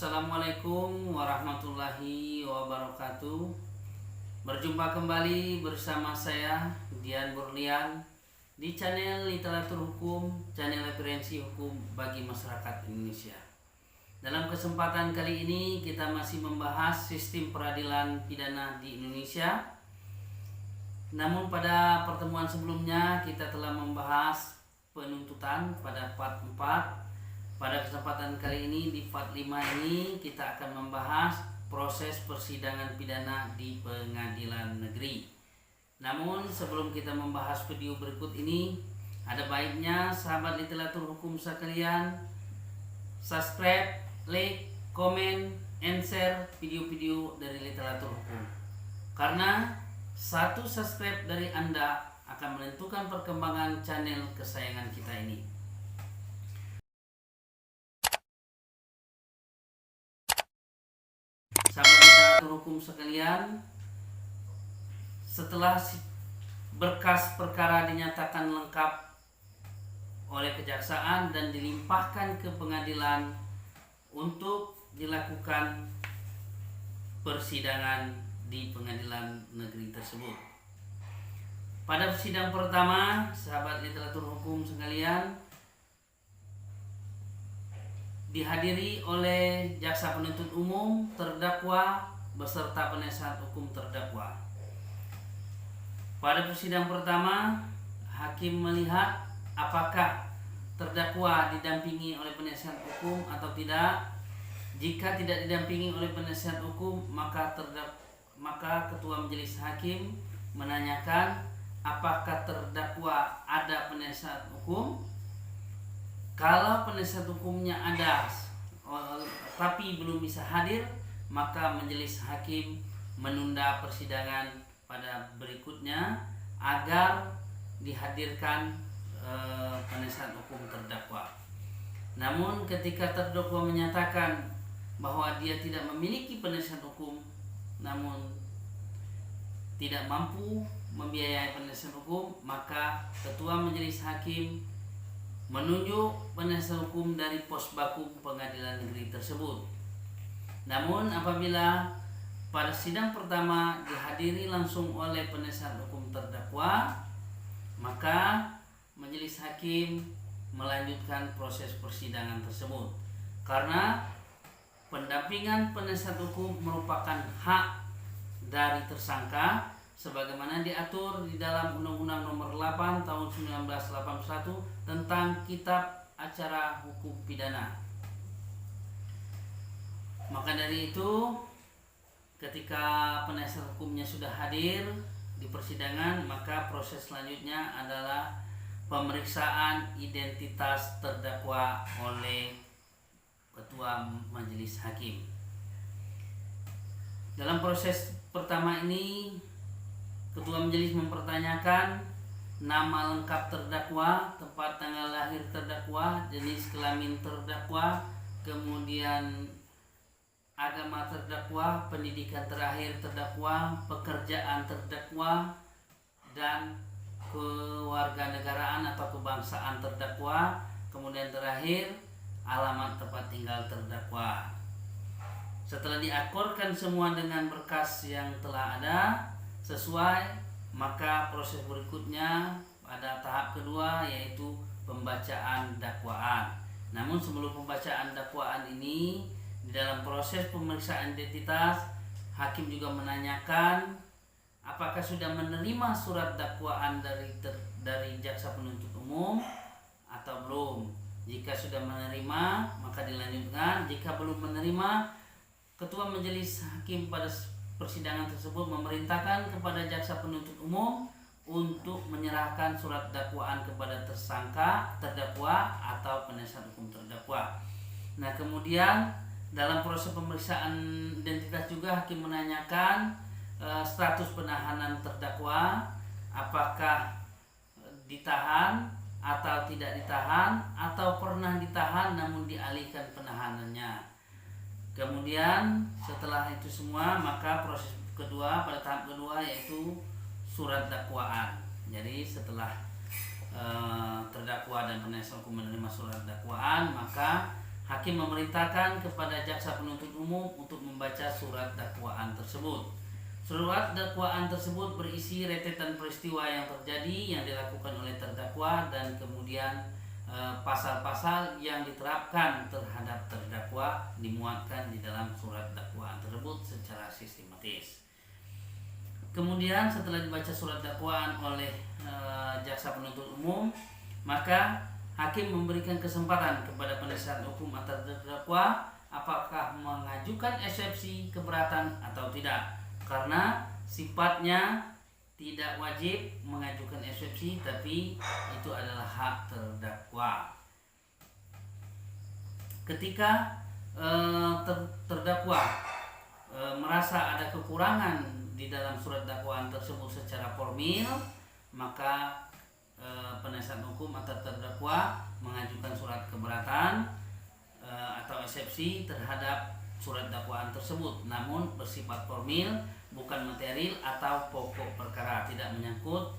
Assalamualaikum warahmatullahi wabarakatuh. Berjumpa kembali bersama saya Dian Burlian di channel Literatur Hukum, channel referensi hukum bagi masyarakat Indonesia. Dalam kesempatan kali ini kita masih membahas sistem peradilan pidana di Indonesia. Namun pada pertemuan sebelumnya kita telah membahas penuntutan pada part 4. Pada kesempatan kali ini di part 5 ini kita akan membahas proses persidangan pidana di pengadilan negeri. Namun sebelum kita membahas video berikut ini, ada baiknya sahabat literatur hukum sekalian subscribe, like, komen, and share video-video dari literatur hukum. Karena satu subscribe dari Anda akan menentukan perkembangan channel kesayangan kita ini. Sahabat literatur hukum sekalian, setelah berkas perkara dinyatakan lengkap oleh kejaksaan dan dilimpahkan ke pengadilan untuk dilakukan persidangan di pengadilan negeri tersebut. Pada sidang pertama, sahabat literatur hukum sekalian, dihadiri oleh jaksa penuntut umum, terdakwa, beserta penasihat hukum terdakwa. Pada persidangan pertama, hakim melihat apakah terdakwa didampingi oleh penasihat hukum atau tidak. Jika tidak didampingi oleh penasihat hukum, maka ketua majelis hakim menanyakan apakah terdakwa ada penasihat hukum. Kalau penasihat hukumnya ada tapi belum bisa hadir, maka majelis hakim menunda persidangan pada berikutnya agar dihadirkan penasihat hukum terdakwa. Namun ketika terdakwa menyatakan bahwa dia tidak memiliki penasihat hukum, namun tidak mampu membiayai penasihat hukum, maka ketua majelis hakim menunjuk penasihat hukum dari pos baku pengadilan negeri tersebut. Namun apabila pada sidang pertama dihadiri langsung oleh penasihat hukum terdakwa, maka majelis hakim melanjutkan proses persidangan tersebut. Karena pendampingan penasihat hukum merupakan hak dari tersangka sebagaimana diatur di dalam Undang-Undang Nomor 8 Tahun 1981 tentang Kitab Acara Hukum Pidana. Maka dari itu, ketika penasihat hukumnya sudah hadir di persidangan, maka proses selanjutnya adalah pemeriksaan identitas terdakwa oleh ketua majelis hakim. Dalam proses pertama ini, ketua majelis mempertanyakan nama lengkap terdakwa, tempat tanggal lahir terdakwa, jenis kelamin terdakwa, kemudian agama terdakwa, pendidikan terakhir terdakwa, pekerjaan terdakwa, dan kewarganegaraan atau kebangsaan terdakwa, kemudian terakhir alamat tempat tinggal terdakwa. Setelah diakurkan semua dengan berkas yang telah ada sesuai, maka proses berikutnya pada tahap kedua yaitu pembacaan dakwaan. Namun sebelum pembacaan dakwaan ini, di dalam proses pemeriksaan identitas, hakim juga menanyakan apakah sudah menerima surat dakwaan dari jaksa penuntut umum atau belum. Jika sudah menerima, maka dilanjutkan. Jika belum menerima, ketua majelis hakim pada persidangan tersebut memerintahkan kepada jaksa penuntut umum untuk menyerahkan surat dakwaan kepada tersangka, terdakwa, atau penasihat hukum terdakwa. Nah, kemudian dalam proses pemeriksaan identitas juga hakim menanyakan status penahanan terdakwa, apakah ditahan atau tidak ditahan, atau pernah ditahan namun dialihkan penahanannya. Kemudian setelah itu semua, maka proses kedua pada tahap kedua yaitu surat dakwaan. Jadi setelah terdakwa dan penasihat hukum menerima surat dakwaan, maka Hakim memerintahkan kepada jaksa penuntut umum untuk membaca surat dakwaan tersebut. Surat dakwaan tersebut berisi rentetan peristiwa yang terjadi yang dilakukan oleh terdakwa dan kemudian pasal-pasal yang diterapkan terhadap terdakwa dimuatkan di dalam surat dakwaan tersebut secara sistematis. Kemudian setelah dibaca surat dakwaan oleh jaksa penuntut umum, maka hakim memberikan kesempatan kepada penasihat hukum atau terdakwa apakah mengajukan eksepsi keberatan atau tidak, karena sifatnya tidak wajib mengajukan eksepsi, tapi itu adalah hak terdakwa. Ketika terdakwa merasa ada kekurangan di dalam surat dakwaan tersebut secara formil, maka penasihat hukum atau terdakwa mengajukan surat keberatan atau eksepsi terhadap surat dakwaan tersebut, namun bersifat formil, bukan material atau pokok perkara, tidak menyangkut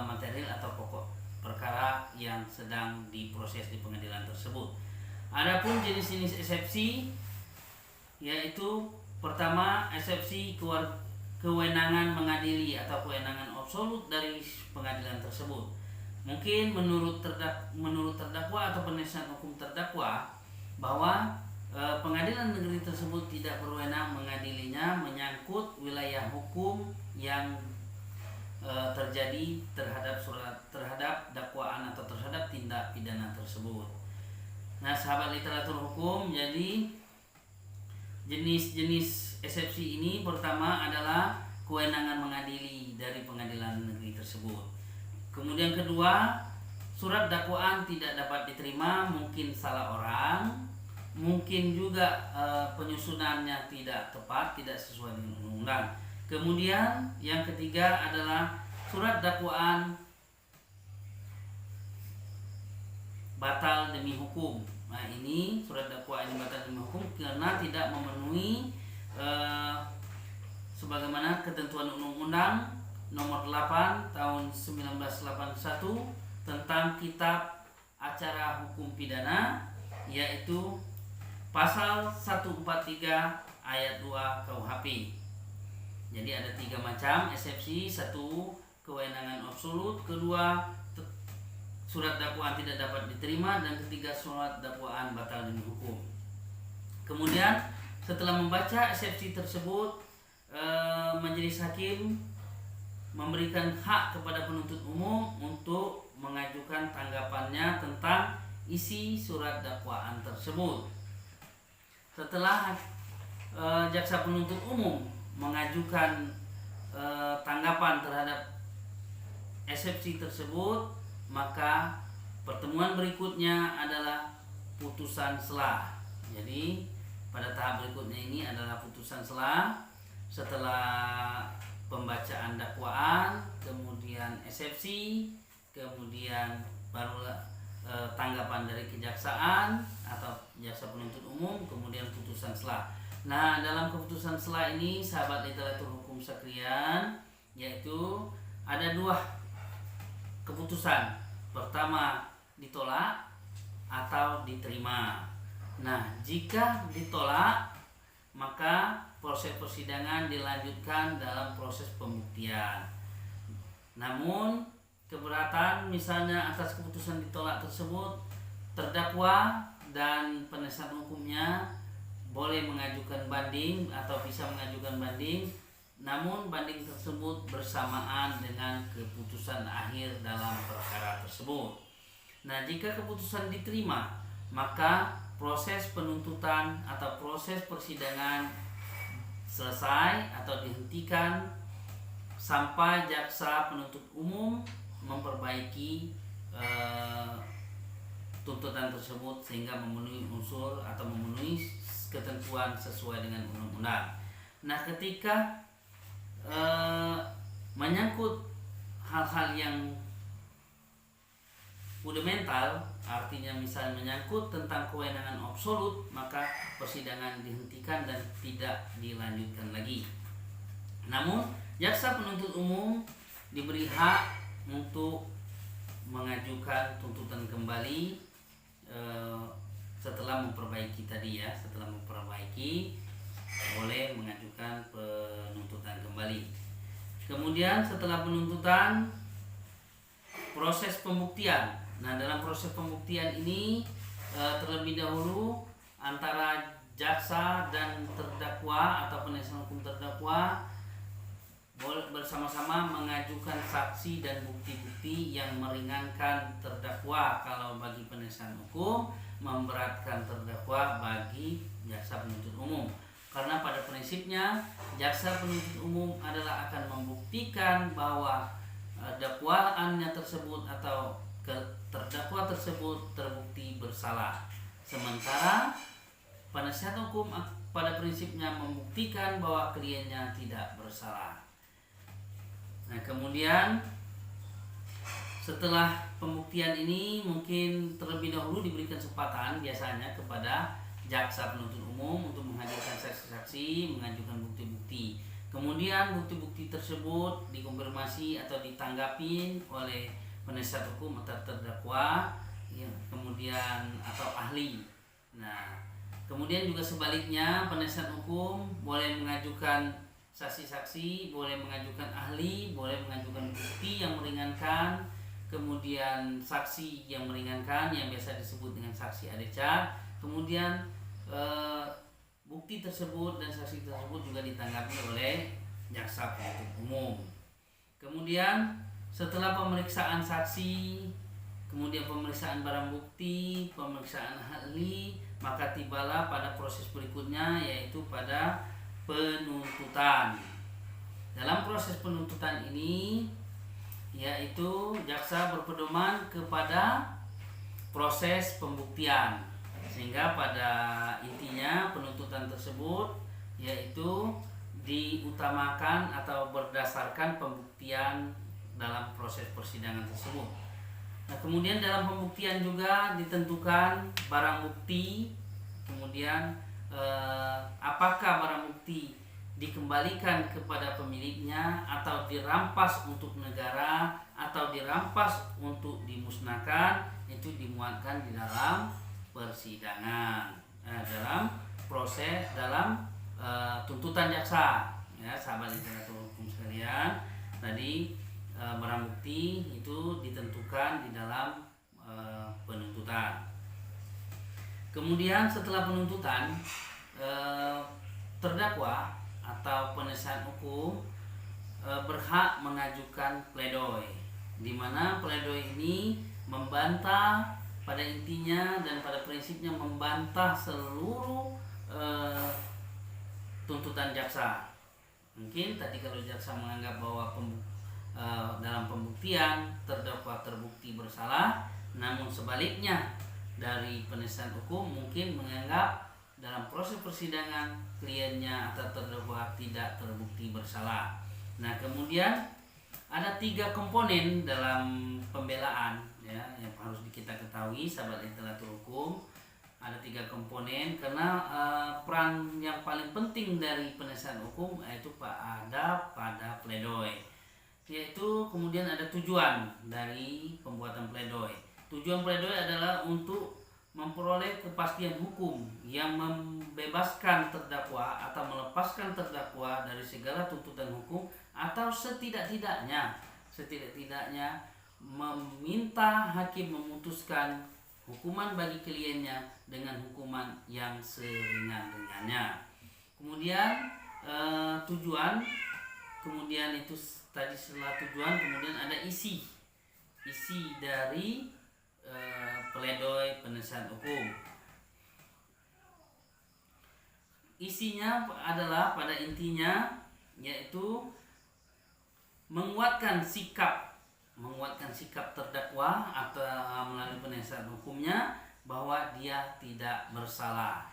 material atau pokok perkara yang sedang diproses di pengadilan tersebut. Adapun jenis-jenis eksepsi yaitu pertama, eksepsi kewenangan mengadili atau kewenangan absolut dari pengadilan tersebut. Mungkin menurut terdakwa atau penasihat hukum terdakwa bahwa pengadilan negeri tersebut tidak berwenang mengadilinya menyangkut wilayah hukum yang terjadi terhadap dakwaan atau terhadap tindak pidana tersebut. Nah, sahabat literatur hukum, jadi jenis-jenis eksepsi ini pertama adalah kewenangan mengadili dari pengadilan negeri tersebut. Kemudian kedua, surat dakwaan tidak dapat diterima, mungkin salah orang, mungkin juga penyusunannya tidak tepat, tidak sesuai dengan undang-undang. Kemudian yang ketiga adalah surat dakwaan batal demi hukum. Nah, ini surat dakwaan ini batal demi hukum karena tidak memenuhi sebagaimana ketentuan Undang-Undang Nomor 8 Tahun 1981 tentang Kitab Acara Hukum Pidana, yaitu Pasal 143 ayat 2 KUHP. Jadi ada 3 macam eksepsi. 1, kewenangan absolut. 2, surat dakwaan tidak dapat diterima. Dan 3, surat dakwaan batal demi hukum. Kemudian setelah membaca eksepsi tersebut, majelis hakim memberikan hak kepada penuntut umum untuk mengajukan tanggapannya tentang isi surat dakwaan tersebut. Setelah jaksa penuntut umum mengajukan tanggapan terhadap eksepsi tersebut, maka pertemuan berikutnya adalah putusan selah. Jadi pada tahap berikutnya ini adalah putusan selah. Setelah pembacaan dakwaan, kemudian eksepsi, kemudian barulah tanggapan dari kejaksaan atau jaksa penuntut umum, kemudian putusan selah. Nah, dalam keputusan selah ini sahabat literatur hukum sekalian, yaitu ada 2 keputusan. Pertama, ditolak atau diterima. Nah, jika ditolak, maka proses persidangan dilanjutkan dalam proses pembuktian. Namun keberatan misalnya atas keputusan ditolak tersebut, terdakwa dan penasihat hukumnya boleh mengajukan banding atau bisa mengajukan banding, namun banding tersebut bersamaan dengan keputusan akhir dalam perkara tersebut. Nah, jika keputusan diterima, maka proses penuntutan atau proses persidangan selesai atau dihentikan sampai jaksa penuntut umum memperbaiki tuntutan tersebut sehingga memenuhi unsur atau memenuhi ketentuan sesuai dengan undang-undang. Nah, ketika menyangkut hal-hal yang fundamental, artinya misalnya menyangkut tentang kewenangan absolut, maka persidangan dihentikan dan tidak dilanjutkan lagi. Namun jaksa penuntut umum diberi hak untuk mengajukan tuntutan kembali setelah memperbaiki tadi ya, setelah memperbaiki boleh mengajukan penuntutan kembali. Kemudian setelah penuntutan, proses pembuktian. Nah, dalam proses pembuktian ini terlebih dahulu antara jaksa dan terdakwa atau penasihat hukum terdakwa bersama-sama mengajukan saksi dan bukti-bukti yang meringankan terdakwa kalau bagi penasihat hukum, memberatkan terdakwa bagi jaksa penuntut umum. Karena pada prinsipnya jaksa penuntut umum adalah akan membuktikan bahwa dakwaannya tersebut atau terdakwa tersebut terbukti bersalah. Sementara penasihat hukum pada prinsipnya membuktikan bahwa kliennya tidak bersalah. Nah, kemudian setelah pembuktian ini mungkin terlebih dahulu diberi kesempatan biasanya kepada jaksa penuntut umum untuk menghadirkan saksi-saksi, mengajukan bukti-bukti. Kemudian bukti-bukti tersebut dikonfirmasi atau ditanggapin oleh penasihat hukum atau terdakwa, ya, kemudian atau ahli. Nah, kemudian juga sebaliknya penasihat hukum boleh mengajukan saksi-saksi, boleh mengajukan ahli, boleh mengajukan bukti yang meringankan, kemudian saksi yang meringankan yang biasa disebut dengan saksi adecat. Kemudian bukti tersebut dan saksi tersebut juga ditanggapi oleh jaksa penuntut umum. Kemudian setelah pemeriksaan saksi, kemudian pemeriksaan barang bukti, pemeriksaan ahli, maka tibalah pada proses berikutnya, yaitu pada penuntutan. Dalam proses penuntutan ini, yaitu jaksa berpedoman kepada proses pembuktian, sehingga pada intinya penuntutan tersebut yaitu diutamakan atau berdasarkan pembuktian dalam proses persidangan tersebut. Nah, kemudian dalam pembuktian juga ditentukan barang bukti, kemudian apakah barang bukti dikembalikan kepada pemiliknya atau dirampas untuk negara atau dirampas untuk dimusnahkan, itu dimuatkan di dalam persidangan, dalam proses, dalam tuntutan jaksa, ya sahabat literatur hukum sekalian. Tadi barang bukti itu ditentukan di dalam penuntutan. Kemudian setelah penuntutan, terdakwa atau penasihat hukum berhak mengajukan pledoi, di mana pledoi ini membantah, pada intinya dan pada prinsipnya membantah seluruh tuntutan jaksa. Mungkin tadi kalau jaksa menganggap bahwa dalam pembuktian terdakwa terbukti bersalah, namun sebaliknya dari penasihat hukum mungkin menganggap dalam proses persidangan kliennya atau terdakwa tidak terbukti bersalah. Nah, kemudian ada 3 komponen dalam pembelaan, ya, yang harus kita ketahui sahabat literatur hukum. Ada 3 komponen karena peran yang paling penting dari penasihat hukum yaitu pada pledoi, yaitu kemudian ada tujuan dari pembuatan pledoi. Tujuan pledoi adalah untuk memperoleh kepastian hukum yang membebaskan terdakwa atau melepaskan terdakwa dari segala tuntutan hukum, atau setidak-tidaknya meminta hakim memutuskan hukuman bagi kliennya dengan hukuman yang seringan-ringannya. Kemudian tujuan, kemudian itu tadi setelah tujuan kemudian ada isi dari pledoi penasihat hukum. Isinya adalah pada intinya yaitu menguatkan sikap terdakwa atau melalui penasihat hukumnya bahwa dia tidak bersalah,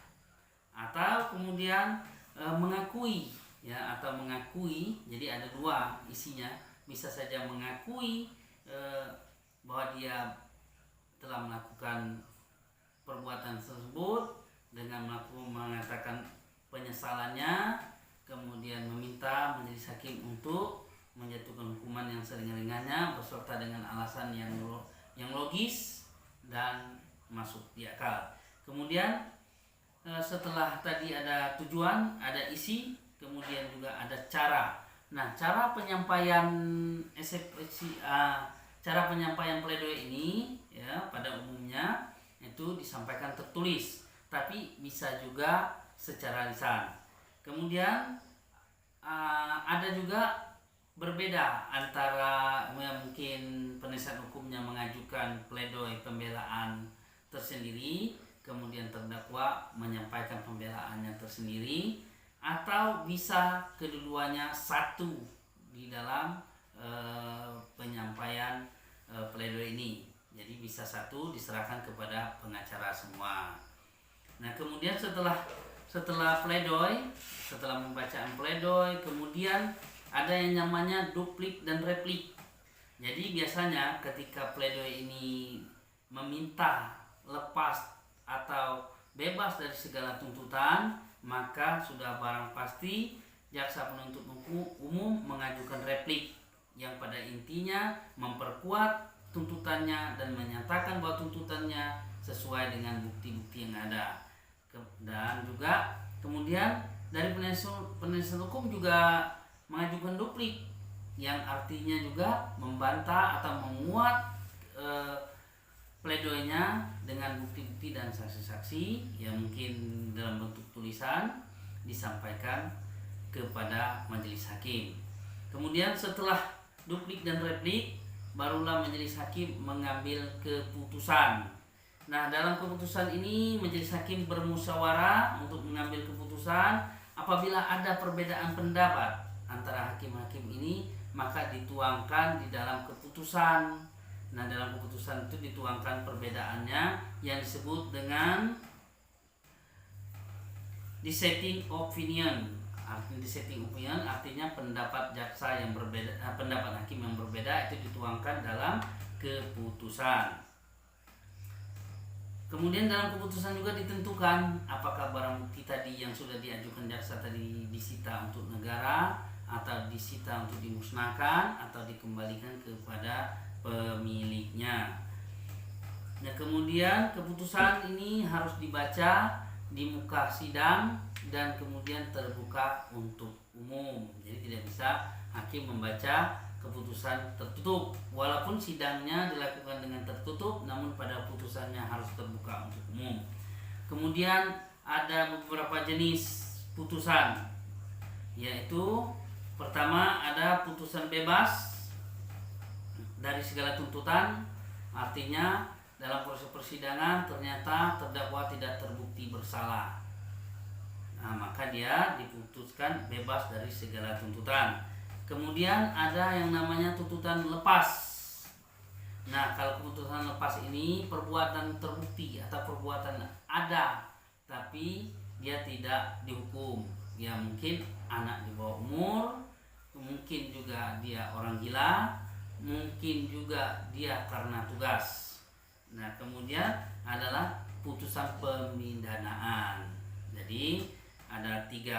atau kemudian mengakui, ya, atau mengakui. Jadi ada 2 isinya, bisa saja mengakui bahwa dia telah melakukan perbuatan tersebut dengan mengatakan penyesalannya, kemudian meminta majelis hakim untuk menjatuhkan hukuman yang seringan-ringannya beserta dengan alasan yang logis dan masuk di akal. Kemudian setelah tadi ada tujuan, ada isi, kemudian juga ada cara. Nah, cara penyampaian cara penyampaian pledoi ini ya pada umumnya itu disampaikan tertulis, tapi bisa juga secara lisan. Kemudian ada juga berbeda antara mungkin penasihat hukumnya mengajukan pledoi pembelaan tersendiri, kemudian terdakwa menyampaikan pembelaannya tersendiri, atau bisa keduanya satu di dalam penyampaian pledoi ini. Jadi bisa satu diserahkan kepada pengacara semua. Nah, kemudian setelah pledoi, setelah pembacaan pledoi, kemudian ada yang namanya duplik dan replik. Jadi biasanya ketika pledoi ini meminta lepas atau bebas dari segala tuntutan, maka sudah barang pasti jaksa penuntut umum mengajukan replik yang pada intinya memperkuat tuntutannya dan menyatakan bahwa tuntutannya sesuai dengan bukti-bukti yang ada. Dan juga kemudian dari penasihat hukum juga mengajukan duplik yang artinya juga membantah atau menguat pledoinya dengan bukti-bukti dan saksi-saksi yang mungkin dalam bentuk tulisan disampaikan kepada majelis hakim. Kemudian setelah duplik dan replik, barulah majelis hakim mengambil keputusan. Nah, dalam keputusan ini majelis hakim bermusyawarah untuk mengambil keputusan. Apabila ada perbedaan pendapat antara hakim-hakim ini, maka dituangkan di dalam keputusan. Nah, dalam keputusan itu dituangkan perbedaannya yang disebut dengan dissenting opinion. Dissenting opinion artinya pendapat jaksa yang berbeda, pendapat hakim yang berbeda itu dituangkan dalam keputusan. Kemudian dalam keputusan juga ditentukan apakah barang bukti tadi yang sudah diajukan jaksa tadi disita untuk negara, atau disita untuk dimusnahkan, atau dikembalikan kepada pemiliknya. Nah, kemudian keputusan ini harus dibaca di muka sidang dan kemudian terbuka untuk umum. Jadi tidak bisa hakim membaca keputusan tertutup, walaupun sidangnya dilakukan dengan tertutup, namun pada putusannya harus terbuka untuk umum. Kemudian ada beberapa jenis putusan, yaitu pertama ada putusan bebas dari segala tuntutan, artinya dalam proses persidangan ternyata terdakwa tidak terbukti bersalah. Nah, maka dia diputuskan bebas dari segala tuntutan. Kemudian ada yang namanya tuntutan lepas. Nah, kalau keputusan lepas ini perbuatan terbukti atau perbuatan ada, tapi dia tidak dihukum. Ya mungkin anak di bawah umur, mungkin juga dia orang gila, mungkin juga dia karena tugas. Nah, kemudian adalah putusan pemindanaan. Jadi ada 3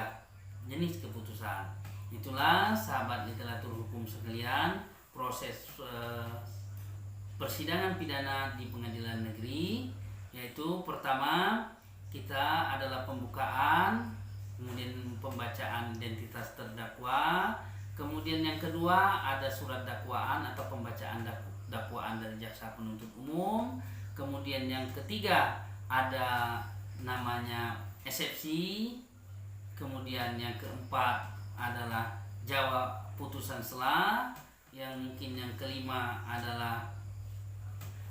jenis keputusan. Itulah sahabat literatur hukum sekalian, proses persidangan pidana di pengadilan negeri, yaitu pertama kita adalah pembukaan, kemudian pembacaan identitas terdakwa, kemudian yang kedua ada surat dakwaan atau pembacaan dakwaan dari jaksa penuntut umum, kemudian yang ketiga ada namanya eksepsi, kemudian yang keempat adalah jawab putusan sela, yang mungkin yang kelima adalah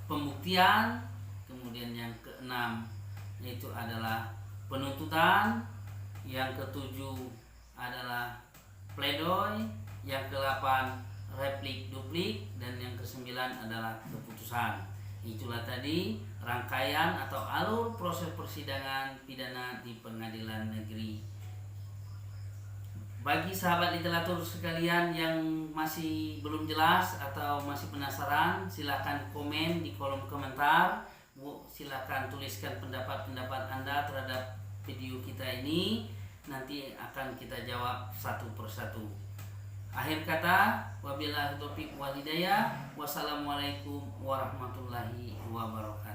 pembuktian, kemudian yang keenam yaitu adalah penuntutan, yang ketujuh adalah pledoi, yang ke-8 replik duplik, dan yang ke-9 adalah keputusan. Itulah tadi rangkaian atau alur proses persidangan pidana di pengadilan negeri. Bagi sahabat literatur sekalian yang masih belum jelas atau masih penasaran, silakan komen di kolom komentar. Silakan tuliskan pendapat-pendapat Anda terhadap video kita ini. Nanti akan kita jawab satu persatu. Akhir kata, wabillahi taufiq wal hidayah. Wassalamualaikum warahmatullahi wabarakatuh.